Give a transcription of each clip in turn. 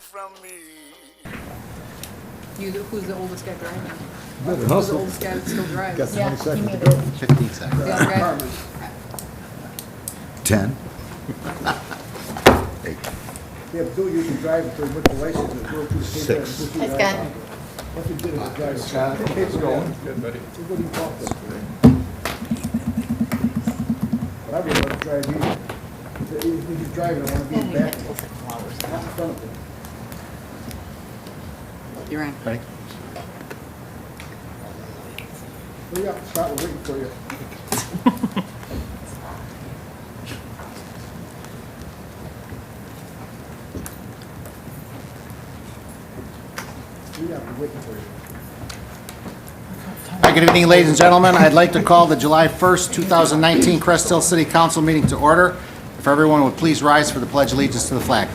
from me. Who's the oldest guy driving? Better Who's the hustle. oldest guy that still drives? Got 20 seconds he to made go. it. 15 seconds. The other guy? 10. Yeah, but you can drive until you put the license and go through the paper. Six. Hi, Scott. What's it good at driving? Scott, it's going. Good, buddy. What do you talk to? But I really want to drive either. If you're driving, I want to be in the back. Not in front of it. You're on. Ready? Hurry up, Scott, we're waiting for you. Hurry up, we're waiting for you. Hi, good evening, ladies and gentlemen. I'd like to call the July 1st, 2019 Crest Hill City Council meeting to order. If everyone would please rise for the Pledge of Allegiance to the flag.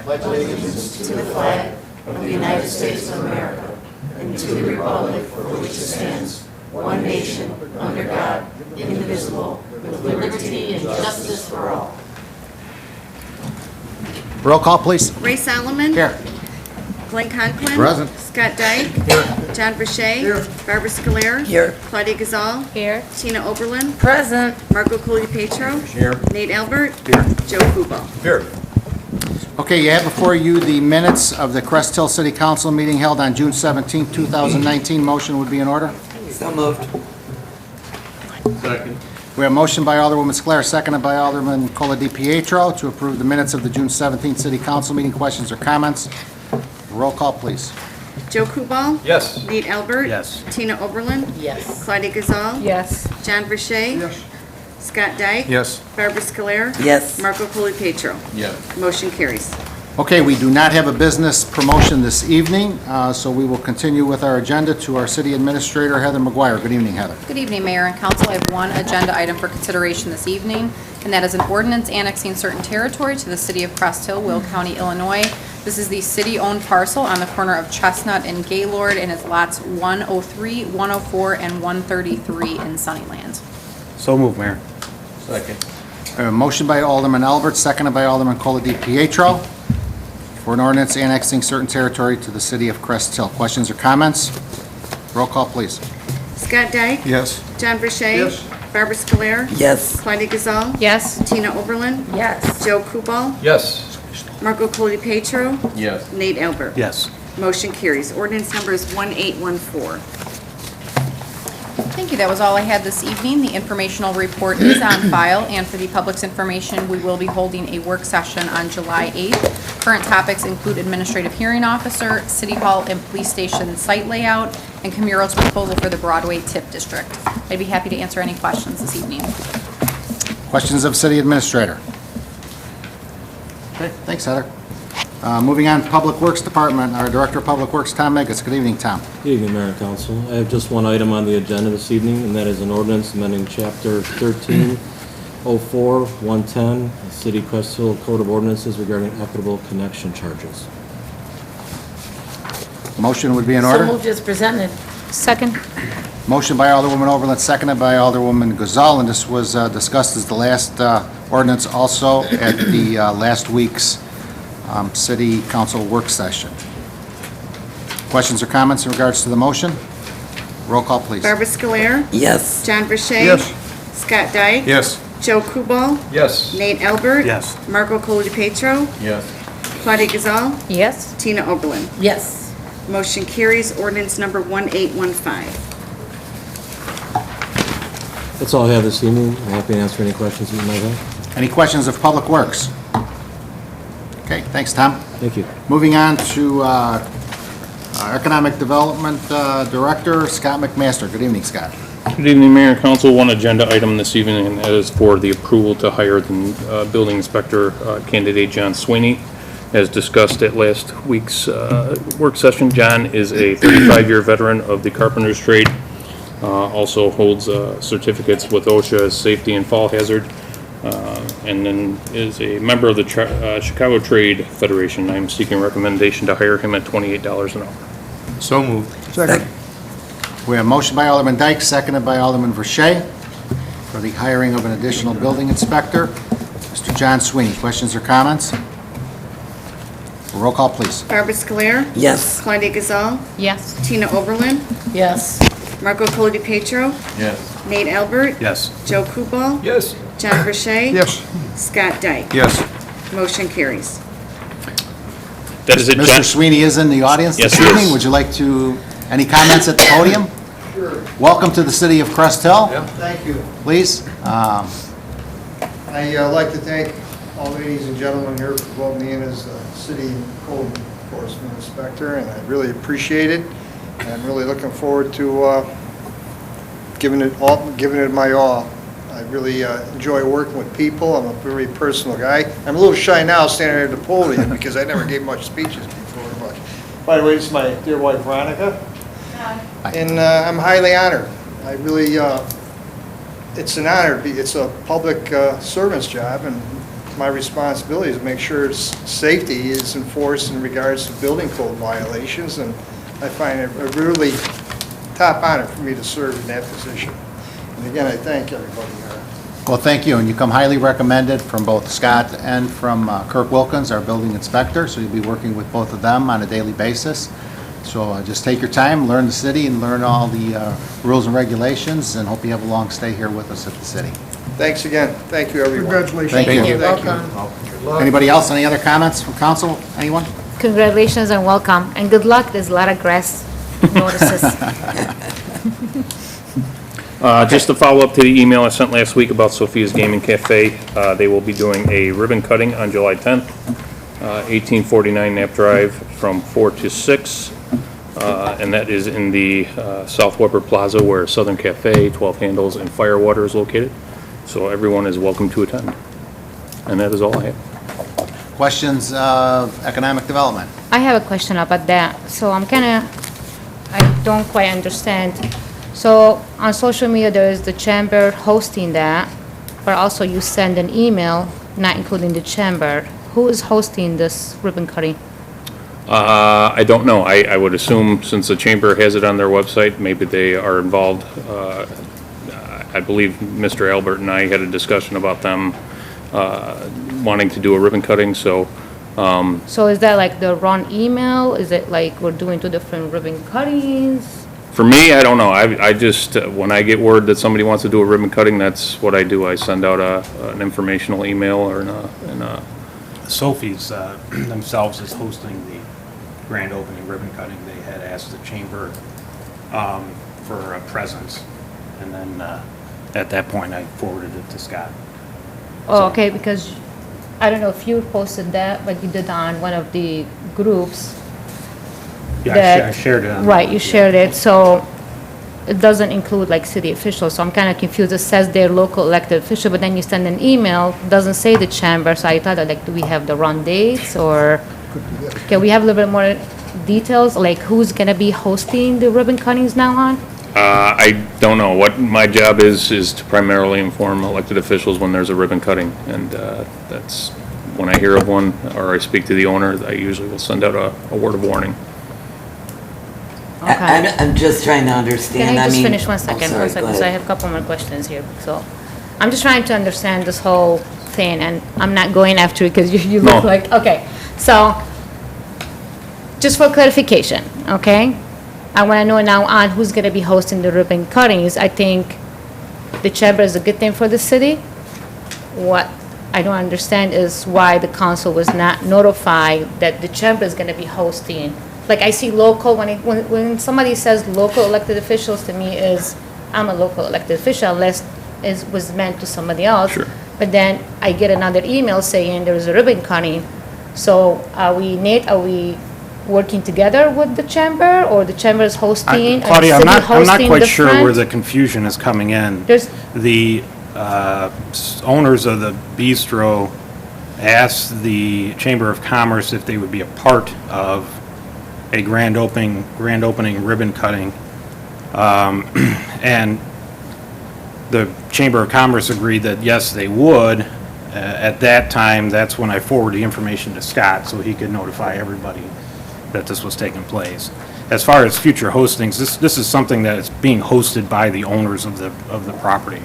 To the flag of the United States of America and to the republic for which it stands, one nation, under God, indivisible, with liberty and justice for all. Roll call, please. Ray Solomon. Here. Glenn Conklin. Present. Scott Dyke. John Verche. Barbara Scalera. Here. Claudia Gazal. Here. Tina Oberlin. Present. Marco Colipetro. Here. Nate Albert. Here. Joe Kubal. Here. Okay, you have before you the minutes of the Crest Hill City Council meeting held on June 17, 2019. Motion would be in order. So moved. Second. We have a motion by Alderwoman Scalera, seconded by Alderman Colipetro to approve the minutes of the June 17th City Council meeting. Questions or comments? Roll call, please. Joe Kubal. Yes. Nate Albert. Yes. Tina Oberlin. Yes. Claudia Gazal. Yes. John Verche. Yes. Scott Dyke. Yes. Barbara Scalera. Yes. Marco Colipetro. Yes. Motion carries. Okay, we do not have a business promotion this evening, so we will continue with our agenda to our City Administrator, Heather McGuire. Good evening, Heather. Good evening, Mayor and Council. I have one agenda item for consideration this evening, and that is an ordinance annexing certain territory to the City of Crest Hill, Will County, Illinois. This is the city-owned parcel on the corner of Chestnut and Gaylord, and it's lots 103, 104, and 133 in Sunnyland. So moved, Mayor. Second. A motion by Alderman Albert, seconded by Alderman Colipetro for an ordinance annexing certain territory to the City of Crest Hill. Questions or comments? Roll call, please. Scott Dyke. Yes. John Verche. Yes. Barbara Scalera. Yes. Claudia Gazal. Yes. Tina Oberlin. Yes. Joe Kubal. Yes. Marco Colipetro. Yes. Nate Albert. Yes. Motion carries. Ordinance number is 1814. Thank you. That was all I had this evening. The informational report is on file, and for the public's information, we will be holding a work session on July 8th. Current topics include administrative hearing officer, city hall and police station site layout, and Camuro's proposal for the Broadway TIP district. I'd be happy to answer any questions this evening. Questions of City Administrator? Okay, thanks, Heather. Moving on, Public Works Department, our Director of Public Works, Tom Megas. Good evening, Tom. Good evening, Mayor and Council. I have just one item on the agenda this evening, and that is an ordinance amending Chapter 1304-110, the City Crest Hill Code of Ordinances regarding equitable connection charges. Motion would be in So order. moved as presented. Second. Motion by Alderwoman Oberlin, seconded by Alderwoman Gazal, and this was discussed as the last ordinance also at the last week's City Council work session. Questions or comments in regards to the motion? Roll call, please. Barbara Scalera. Yes. John Verche. Yes. Scott Dyke. Yes. Joe Kubal. Yes. Nate Albert. Yes. Marco Colipetro. Yes. Claudia Gazal. Yes. Tina Oberlin. Yes. Motion carries. Ordinance number 1815. That's all I have this evening. I'm happy to answer any questions you might have. Any questions of Public Works? Okay, thanks, Tom. Thank you. Moving on to our Economic Development Director, Scott McMaster. Good evening, Scott. Good evening, Mayor and Council. One agenda item this evening, and that is for the approval to hire the building inspector candidate, John Sweeney. As discussed at last week's work session, John is a 35-year veteran of the carpenter's trade. Also holds certificates with OSHA as safety and fall hazard, and then is a member of the Chicago Trade Federation. I'm seeking recommendation to hire him at $28 an hour. So moved. Second. We have a motion by Alderman Dyke, seconded by Alderman Verche for the hiring of an additional building inspector. Mr. John Sweeney, questions or comments? Roll call, please. Barbara Scoler, Yes. Claudia Gazal, Yes. Tina Oberlin, Yes. Marco Colapetro, Yes. Nate Albert, Yes. Joe Kubal, Yes. John Verche, Yes. Scott Dyke. Yes. Motion carries. That is it, Mr. John. Sweeney is in the audience Yes, this he is. evening. Would you like to, any comments at the podium? Sure. Welcome to the city of Crest Hill. Thank you. Please. I'd like to thank all ladies and gentlemen here for voting me in as city code enforcement inspector, and I really appreciate it. And I'm really looking forward to giving it my all. I really enjoy working with people. I'm a very personal guy. I'm a little shy now standing at the podium because I never gave much speeches before. But by the way, this is my dear wife Veronica, and I'm highly honored. I really, it's an honor. It's a public servant's job, and my responsibility is to make sure safety is enforced in regards to building code violations, and I find it a really top honor for me to serve in that position. And again, I thank everybody here. Well, thank you, and you come highly recommended from both Scott and from Kirk Wilkins, our building inspector, so you'll be working with both of them on a daily basis. So just take your time, learn the city, and learn all the rules and regulations, and hope you have a long stay here with us at the city. Thanks again. Thank you, everyone. Congratulations. Thank you. Thank you. Anybody else, any other comments from council? Anyone? Congratulations and welcome, and good luck. There's a lot of grass notices. Just to follow up to the email I sent last week about Sophia's Gaming Cafe, they will be doing a ribbon cutting on July 10th, 1849 Knapp Drive from 4 to 6, and that is in the South Weber Plaza where Southern Cafe, 12 Handles, and Firewater is located. So everyone is welcome to attend. And that is all I have. Questions of economic development? I have a question about that. So I don't quite understand. So on social media, there is the chamber hosting that, but also you send an email not including the chamber. Who is hosting this ribbon cutting? I don't know. I would assume since the chamber has it on their website, maybe they are involved. I believe Mr. Albert and I had a discussion about them wanting to do a ribbon cutting, so. So is that like the wrong email? Is it like we're doing two different ribbon cuttings? For me, I don't know. I just, when I get word that somebody wants to do a ribbon cutting, that's what I do. I send out an informational email or Sophie's themselves is hosting the grand opening ribbon cutting. They had asked the chamber for a presence, and then at that point, I forwarded it to Scott. Oh, okay, because I don't know if you posted that, but you did on one of the groups. Yeah, that- I shared it on. Right, you shared it, so it doesn't include like city officials, so I'm kind of confused. It says they're local elected official, but then you send an email, doesn't say the chamber, so I thought like, do we have the wrong dates, or can we have a little bit more details, like who's gonna be hosting the ribbon cuttings now on? I don't know. What my job is to primarily inform elected officials when there's a ribbon cutting, and that's, when I hear of one, or I speak to the owner, I usually will send out a word of warning. Okay. I'm just trying to understand. Can I just mean- finish one Oh, second? sorry, One second, go so I ahead. have a couple more questions here. So, I'm just trying to understand this whole thing, and I'm not going after it because you look No. like, okay. So, just for clarification, okay? I want to know now on who's going to be hosting the ribbon cuttings. I think the chamber is a good thing for the city. What I don't understand is why the council was not notified that the chamber is going to be hosting. Like, I see local, when somebody says local elected officials, to me is, I'm a local elected official unless it was meant to somebody else. Sure. But then I get another email saying there's a ribbon cutting. So are we, Nate, are we working together with the chamber, or the chamber is hosting? Claudia, I'm not quite sure where the the confusion is coming in. There's, The owners of the bistro asked the Chamber of Commerce if they would be a part of a grand opening ribbon cutting. And the Chamber of Commerce agreed that yes, they would. At that time, that's when I forwarded the information to Scott so he could notify everybody that this was taking place. As far as future hostings, this is something that is being hosted by the owners of the property.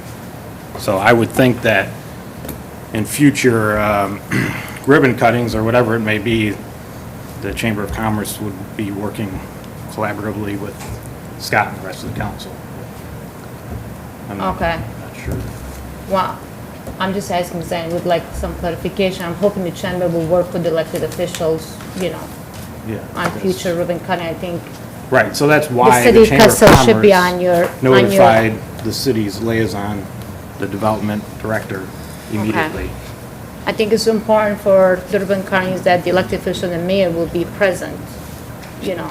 So I would think that in future ribbon cuttings or whatever it may be, the Chamber of Commerce would be working collaboratively with Scott and the rest of the council. I'm not sure. Well, I'm just asking, saying, we'd like some clarification. I'm hoping the chamber will work with the elected officials, you know, Yeah. on future ribbon cutting. I think Right, so that's the why city the Chamber of council should be on Commerce your, notified the city's liaison, the development director, immediately. I think it's important for the ribbon cuttings that the elected official and the mayor will be present, you know.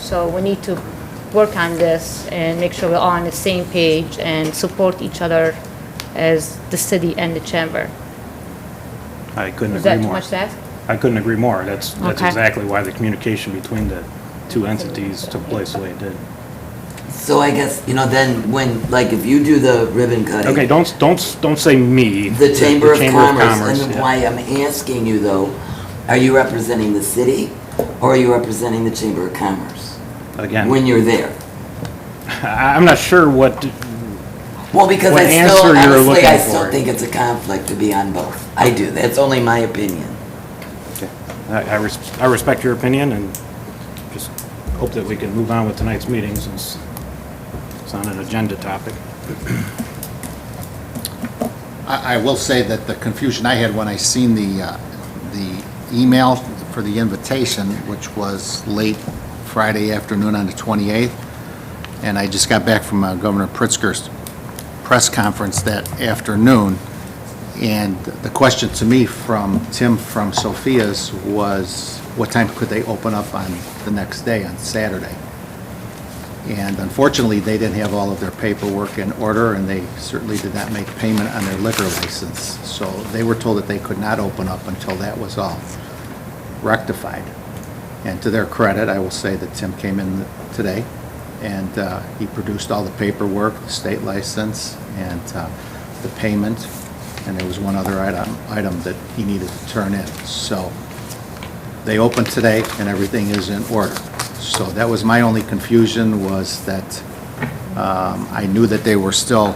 So we need to work on this and make sure we're all on the same page and support each other as the city and the chamber. I couldn't Is agree that too more. much to ask? I couldn't agree more. That's Okay. exactly why the communication between the two entities took place the way it did. So I guess, then when, like, if you do the ribbon cutting. Okay, don't say me. The Chamber of Commerce, and yeah. why I'm asking you though, are you representing the city or are you representing the Chamber of Commerce Again, when you're there? I'm not sure what, Well, because What I answer still, you're honestly, looking I still for. think it's a conflict to be on both. I do, that's only my opinion. I respect your opinion and just hope that we can move on with tonight's meeting since it's on an agenda topic. I will say that the confusion I had when I seen the email for the invitation, which was late Friday afternoon on the 28th, and I just got back from Governor Pritzker's press conference that afternoon, and the question to me from Tim from Sophia's was, what time could they open up on the next day, on Saturday? And unfortunately, they didn't have all of their paperwork in order, and they certainly did not make payment on their liquor license. So they were told that they could not open up until that was all rectified. And to their credit, I will say that Tim came in today, and he produced all the paperwork, the state license, and the payment, and there was one other item that he needed to turn in. So they opened today, and everything is in order. So that was my only confusion, was that I knew that they were still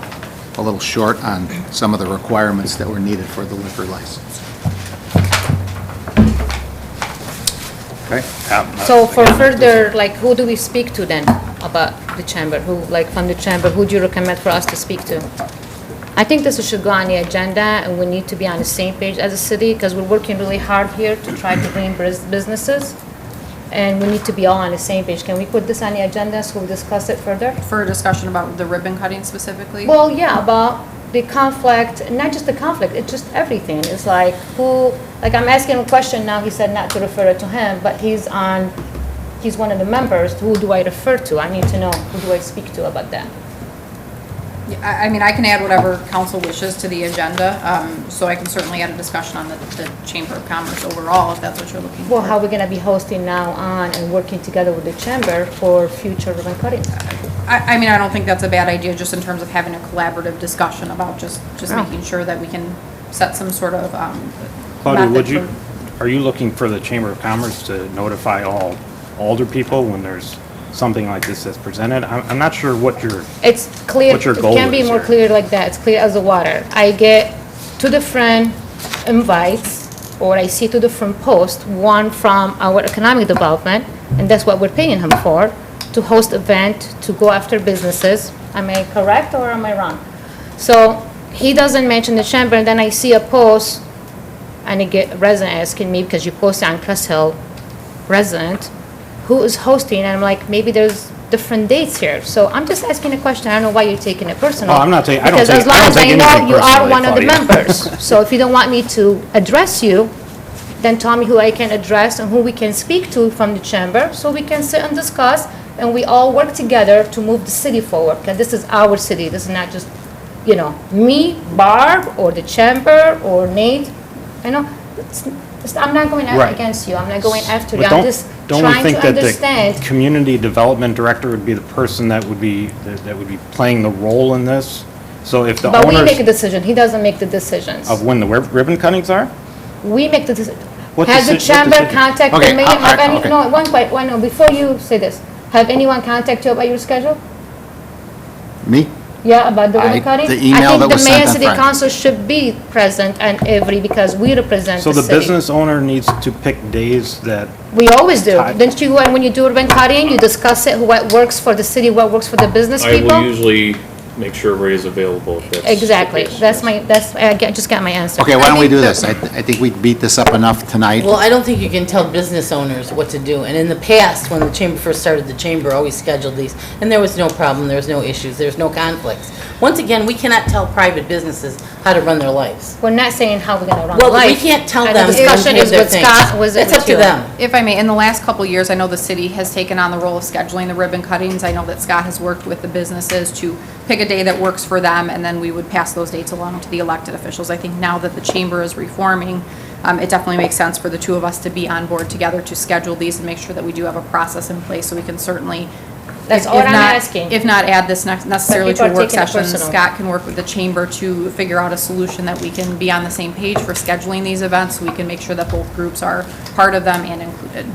a little short on some of the requirements that were needed for the liquor license. Okay? So for further, like, who do we speak to then about the chamber? Who, like, from the chamber, who do you recommend for us to speak to? I think this should go on the agenda, and we need to be on the same page as a city, because we're working really hard here to try to bring businesses, and we need to be all on the same page. Can we put this on the agenda so we discuss it further? For a discussion about the ribbon cutting specifically? Well, yeah, about the conflict, not just the conflict, it's just everything. It's like, who, like, I'm asking a question now, he said not to refer it to him, but he's one of the members. Who do I refer to? I need to know, who do I speak to about that? Yeah, I mean, I can add whatever council wishes to the agenda, so I can certainly add a discussion on the Chamber of Commerce overall, if that's what you're looking for. Well, how we're gonna be hosting now on and working together with the chamber for future ribbon cutting? I mean, I don't think that's a bad idea, just in terms of having a collaborative discussion about just Oh. making sure that we can set some sort of, Claudia, would method you, for- are you looking for the Chamber of Commerce to notify all older people when there's something like this that's presented? I'm not sure what your, It's clear, What your it goal can be is more here. clear like that, it's clear as the water. I get two different invites, or I see two different posts, one from our economic development, and that's what we're paying him for, to host event, to go after businesses. Am I correct or am I wrong? So he doesn't mention the chamber, and then I see a post, and I get a resident asking me, because you posted on Crest Hill, resident, who is hosting, and I'm like, maybe there's different dates here. So I'm just asking a question, I don't know why you're taking it personal. Oh, I'm not taking- I don't Because take- as long I don't as take I know anything you are personally, one of the Claudia. members, so if you don't want me to address you, then tell me who I can address and who we can speak to from the chamber, so we can sit and discuss, and we all work together to move the city forward, because this is our city, this is not just, me, Barb, or the chamber, or Nate, I'm not going Right. against you, I'm not going after you, but I'm just don't we trying think to that the understand. community development director would be the person that would be playing the role in this? So if the But we make a owners decision, he doesn't make the decisions. of when the ribbon cuttings are? We make the decision. What Has the deci- what chamber decision? contacted Okay, me? all right, Have any- okay. No, no, before you say this, have anyone contacted you about your schedule? Me? Yeah, about the ribbon cutting? the email that was sent I on think the mayor, city Friday. council should be present and every, because we represent So the the city. business owner needs to pick days that, We always do. Time. Don't you, when you do ribbon cutting, you discuss it, what works for the city, what works for the business I will people? usually make sure everybody's available if that's the Exactly. case. Just got my answer. Okay, why don't we do this? I think we beat this up enough tonight. Well, I don't think you can tell business owners what to do. And in the past, when the chamber first started, the chamber always scheduled these, and there was no problem, there was no issues, there was no conflicts. Once again, we cannot tell private businesses how to run their lives. We're not saying how we're gonna run Well, life. we can't tell And them the discussion when is their with things. Scott, was it It's with up to you? them. If I may, in the last couple of years, I know the city has taken on the role of scheduling the ribbon cuttings. I know that Scott has worked with the businesses to pick a day that works for them, and then we would pass those dates along to the elected officials. I think now that the chamber is reforming, it definitely makes sense for the two of us to be on board together to schedule these and make sure that we do have a process in place, so we can certainly. That's if all I'm not- asking. If not add this necessarily people to a are work taking it session, personal. Scott can work with the chamber to figure out a solution that we can be on the same page for scheduling these events, so we can make sure that both groups are part of them and included.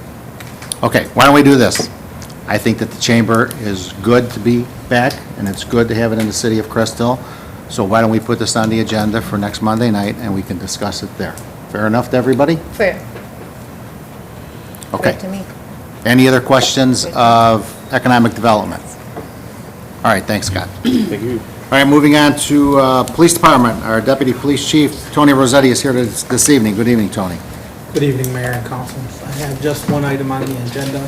Okay, why don't we do this? I think that the chamber is good to be back, and it's good to have it in the city of Crest Hill. So why don't we put this on the agenda for next Monday night, and we can discuss it there. Fair enough to everybody? Fair. Okay. Fair to me. Any other questions of economic development? All right, thanks, Scott. Thank you. All right, moving on to Police Department. Our Deputy Police Chief, Tony Rossetti, is here this evening. Good evening, Tony. Good evening, Mayor and Council. I have just one item on the agenda.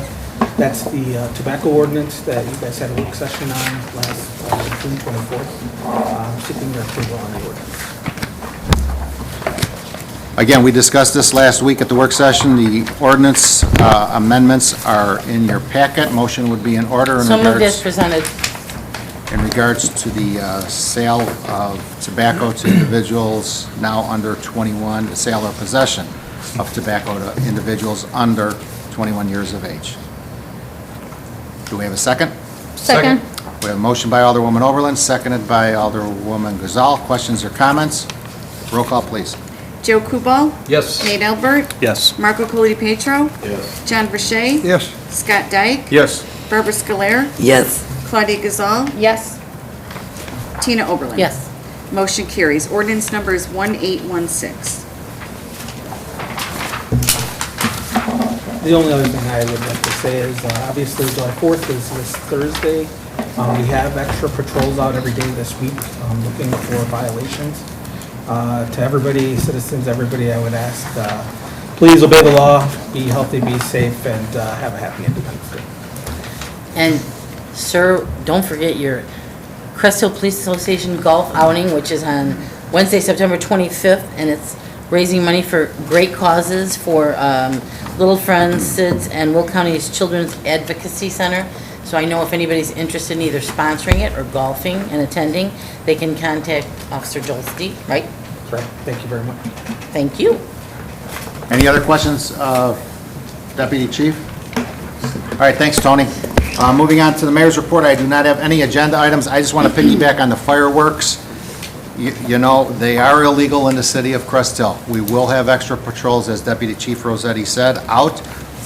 That's the tobacco ordinance that you guys had a work session on last June 24th. Seeking your approval on the ordinance. Again, we discussed this last week at the work session. The ordinance amendments are in your packet. Motion would be in order in So moved as regards, presented. in regards to the sale of tobacco to individuals now under 21, the sale or possession of tobacco to individuals under 21 years of age. Do we have a second? Second? We have a motion by Alderwoman Overland, seconded by Alderwoman Gazal. Questions or comments? Roll call, please. Joe Kubal? yes. Nate Albert? Yes. Marco Colity Petro? Yes. John Verche? Yes. Scott Dyke? Yes. Barbara Scoler? Yes. Claudia Gazal? Yes. Tina Oberlin? Yes. Motion carries. Ordinance number is 1816. The only other thing I would like to say is, obviously, July 4th is this Thursday. We have extra patrols out every day this week, looking for violations. To everybody, citizens, everybody, I would ask, please obey the law, be healthy, be safe, and have a happy Independence Day. And, sir, don't forget your Crest Hill Police Association golf outing, which is on Wednesday, September 25th, and it's raising money for great causes for Little Friends, SIDS, and Will County's Children's Advocacy Center. So I know if anybody's interested in either sponsoring it or golfing and attending, they can contact Officer Joel Steep, right? That's right. Thank you very much. Thank you. Any other questions, Deputy Chief? All right, thanks, Tony. Moving on to the mayor's report, I do not have any agenda items. I just want to piggyback on the fireworks. You know, they are illegal in the city of Crest Hill. We will have extra patrols, as Deputy Chief Rossetti said, out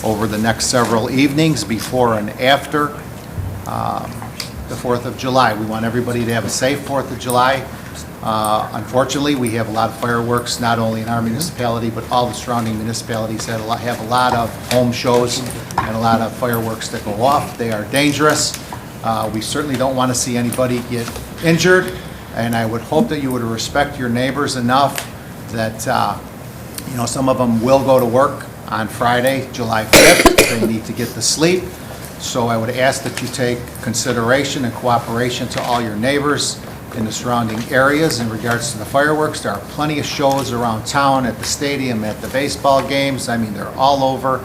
over the next several evenings before and after the 4th of July. We want everybody to have a safe 4th of July. Unfortunately, we have a lot of fireworks, not only in our municipality, but all the surrounding municipalities have a lot of home shows and a lot of fireworks that go off. They are dangerous. We certainly don't want to see anybody get injured, and I would hope that you would respect your neighbors enough that, you know, some of them will go to work on Friday, July 5th. They need to get the sleep. So I would ask that you take consideration and cooperation to all your neighbors in the surrounding areas in regards to the fireworks. There are plenty of shows around town, at the stadium, at the baseball games. I mean, they're all over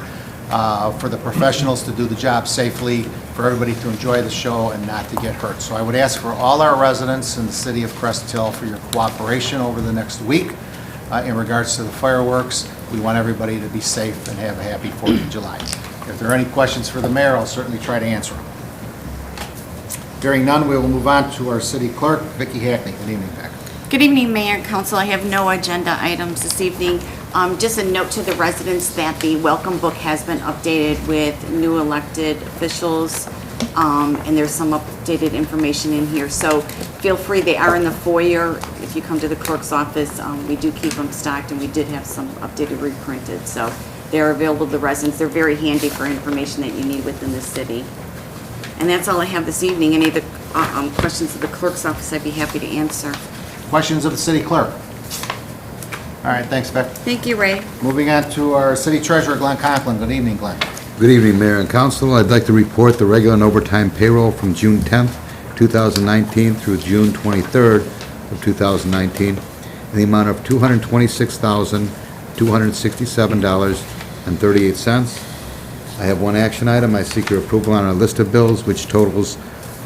for the professionals to do the job safely, for everybody to enjoy the show and not to get hurt. So I would ask for all our residents in the city of Crest Hill for your cooperation over the next week in regards to the fireworks. We want everybody to be safe and have a happy 4th of July. If there are any questions for the mayor, I'll certainly try to answer them. Hearing none, we will move on to our city clerk, Vicki Hackney. Good evening, Vic. Good evening, Mayor and Council. I have no agenda items this evening. Just a note to the residents that the welcome book has been updated with new elected officials and there's some updated information in here. So feel free, they are in the foyer. If you come to the clerk's office, we do keep them stocked, and we did have some updated reprinted. So they're available to the residents. They're very handy for information that you need within the city. And that's all I have this evening. Any of the questions of the clerk's office, I'd be happy to answer. Questions of the city clerk? All right, thanks, Beck. Thank you, Ray. Moving on to our city treasurer, Glenn Conklin. Good evening, Glenn. Good evening, Mayor and Council. I'd like to report the regular and overtime payroll from June 10th, 2019 through June 23rd of 2019 in the amount of $226,267.38. I have one action item. I seek your approval on our list of bills, which totals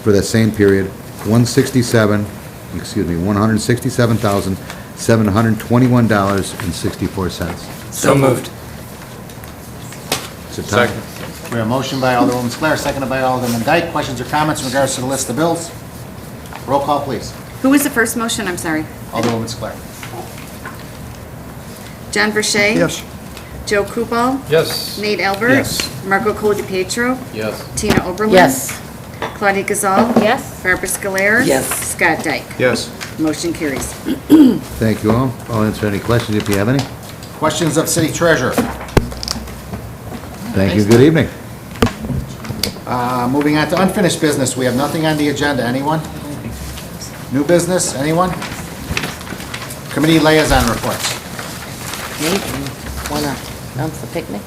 for that same period $167,721.64. So moved. Second. We have a motion by Alderwoman Sclair, seconded by Alderman Dyke. Questions or comments in regards to the list of bills? Roll call, please. Who was the first motion? I'm sorry. Alderwoman Sclair. John Verche? Yes. Joe Kubal? Yes. Nate Albert? Yes. Marco Colapietro? Yes. Tina Oberlin? Yes. Claudia Gazal? Yes. Barbara Scolar? Yes. Scott Dyke? Yes. Motion carries. Thank you all. I'll answer any questions if you have any. Questions of city treasurer? Thank you. Good evening. Moving on to unfinished business. We have nothing on the agenda. Anyone? New business? Anyone? Committee liaison reports. Nate, want to announce the picnic?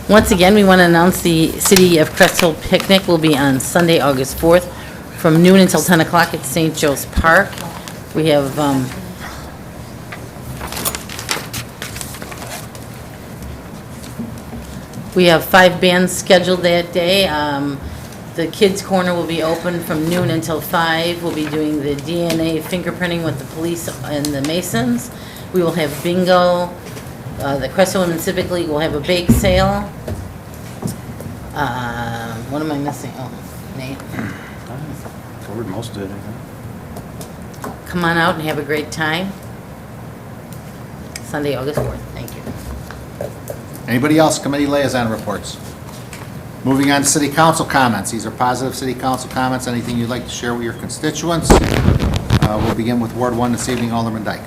Once again, we want to announce the City of Crest Hill picnic will be on Sunday, August 4th, from noon until 10 o'clock at St. Joe's Park. We have we have 5 bands scheduled that day. The Kids Corner will be open from noon until 5. We'll be doing the DNA fingerprinting with the police and the Masons. We will have bingo. The Crest Hill Women Civic League will have a bake sale. What am I missing? Oh, Nate. Covered most of it, I think. Come on out and have a great time. Sunday, August 4th. Thank you. Anybody else? Committee liaison reports. Moving on to city council comments. These are positive city council comments. Anything you'd like to share with your constituents? We'll begin with Ward 1 this evening, Alderman Dyke.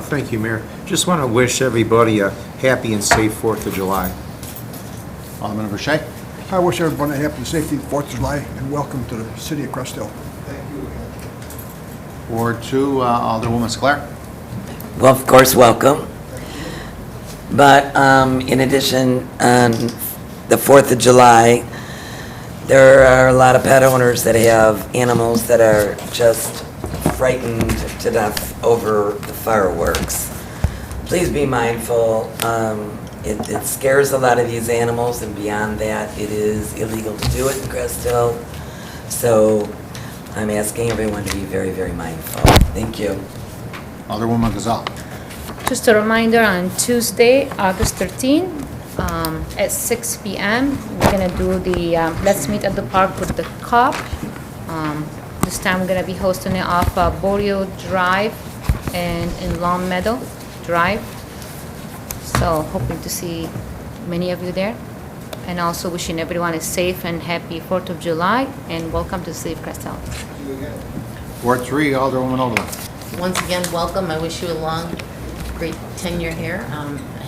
Thank you, Mayor. Just want to wish everybody a happy and safe 4th of July. Alderman Verche. I wish everyone a happy and safe 4th of July and welcome to the city of Crest Hill. Ward 2, Alderwoman Sclair. Well, of course, welcome. But in addition, on the 4th of July, there are a lot of pet owners that have animals that are just frightened to death over the fireworks. Please be mindful. It scares a lot of these animals, and beyond that, it is illegal to do it in Crest Hill. So I'm asking everyone to be very, very mindful. Thank you. Alderwoman Gazal. Just a reminder, on Tuesday, August 13, at 6 p.m., we're going to do the Let's Meet at the Park with the Cop. This time we're going to be hosting it off Borio Drive and in Long Meadow Drive. So hoping to see many of you there. And also wishing everyone a safe and happy 4th of July, and welcome to the City of Crest Hill. Ward 3, Alderwoman Oberlin. Once again, welcome. I wish you a long, great tenure here.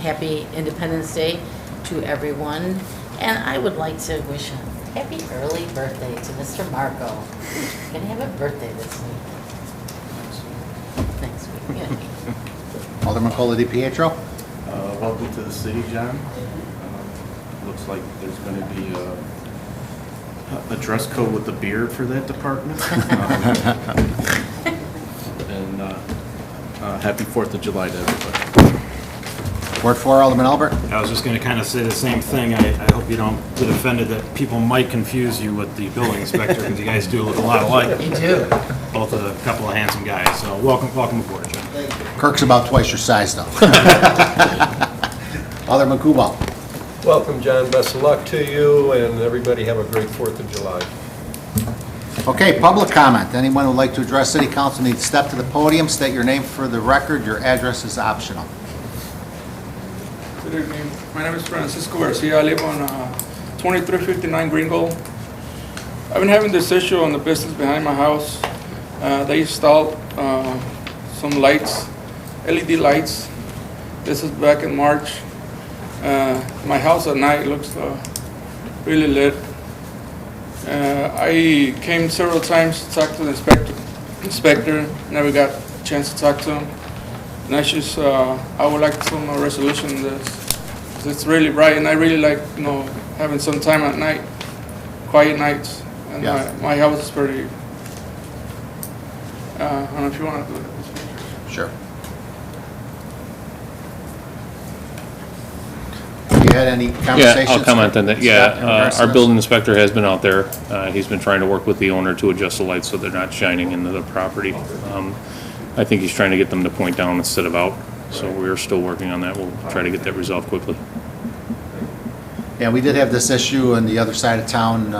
Happy Independence Day to everyone. And I would like to wish a happy early birthday to Mr. Marco. He's going to have a birthday this week. Next week. Yeah. Alderman Colapietro. Welcome to the city, John. Looks like there's going to be a dress code with a beard for that department. And happy 4th of July to everybody. Ward 4, Alderman Albert. I was just going to kind of say the same thing. I hope you don't get offended that people might confuse you with the building inspector, because you guys do look a lot alike. You do. Both a couple of handsome guys. So welcome aboard, John. Kirk's about twice your size, though. Alderman Kubal. Welcome, John. Best of luck to you, and everybody have a great 4th of July. Okay, public comment. Anyone who would like to address City Council needs to step to the podium, state your name for the record. Your address is optional. Good Good evening. My name is Francisco Garcia. I live on 2359 Green Gold. I've been having this issue on the business behind my house. They installed some lights, LED lights. This is back in March. My house at night looks really lit. I came several times to talk to the inspector, never got a chance to talk to him. And I would like some resolution that's it's really bright, and I really like, having some time at night, quiet nights. And Yes. my house is pretty, I don't know if you want to do it. Sure. You had any conversations? Yeah, I'll comment on that. Scott, in regards Yeah, to our this? building inspector has been out there. He's been trying to work with the owner to adjust the lights so they're not shining into the property. I think he's trying to get them to point down instead of out, so we're still working on that. We'll try to get that resolved quickly. Yeah, we did have this issue on the other side of town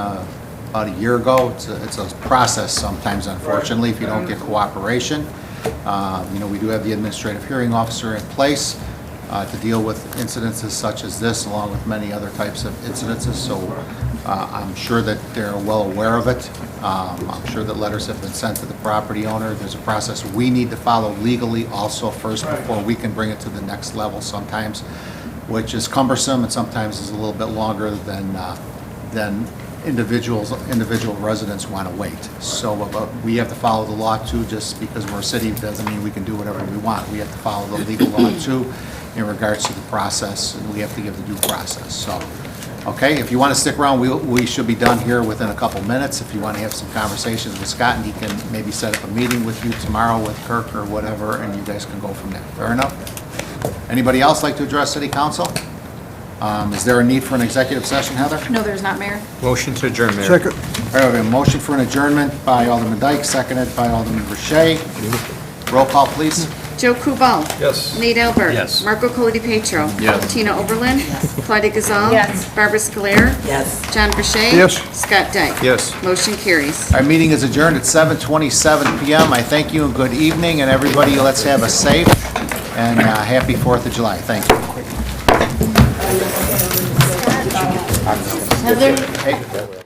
about a year ago. It's a process sometimes, unfortunately, if you don't get cooperation. We do have the administrative hearing officer in place to deal with incidences such as this, along with many other types of incidences, so I'm sure that they're well aware of it. I'm sure that letters have been sent to the property owner. There's a process we need to follow legally also first before we can bring it to the next level sometimes, which is cumbersome and sometimes is a little bit longer than individual residents want to wait. So we have to follow the law too. Just because we're a city doesn't mean we can do whatever we want. We have to follow the legal law too in regards to the process, and we have to give the due process. So, okay, if you want to stick around, we should be done here within a couple minutes. If you want to have some conversations with Scott, and he can maybe set up a meeting with you tomorrow with Kirk or whatever, and you guys can go from there. Fair enough? Anybody else like to address City Council? Is there a need for an executive session, Heather? No, there's not, Mayor. Motion to adjourn, Mayor. Second. All right, we have a motion for an adjournment by Alderman Dyke, seconded by Alderman Verche. Roll call, please. Joe Kubal. Yes. Nate Albert. Yes. Marco Colodepetro. Yes. Tina Oberlin. Claudia Gazal. Yes. Barbara Scoler. Yes. John Verche. Yes. Scott Dyke. Yes. Motion carries. Our meeting is adjourned at 7:27 PM. I thank you and good evening, and everybody, let's have a safe and happy 4th of July. Thank you. Heather? Hey.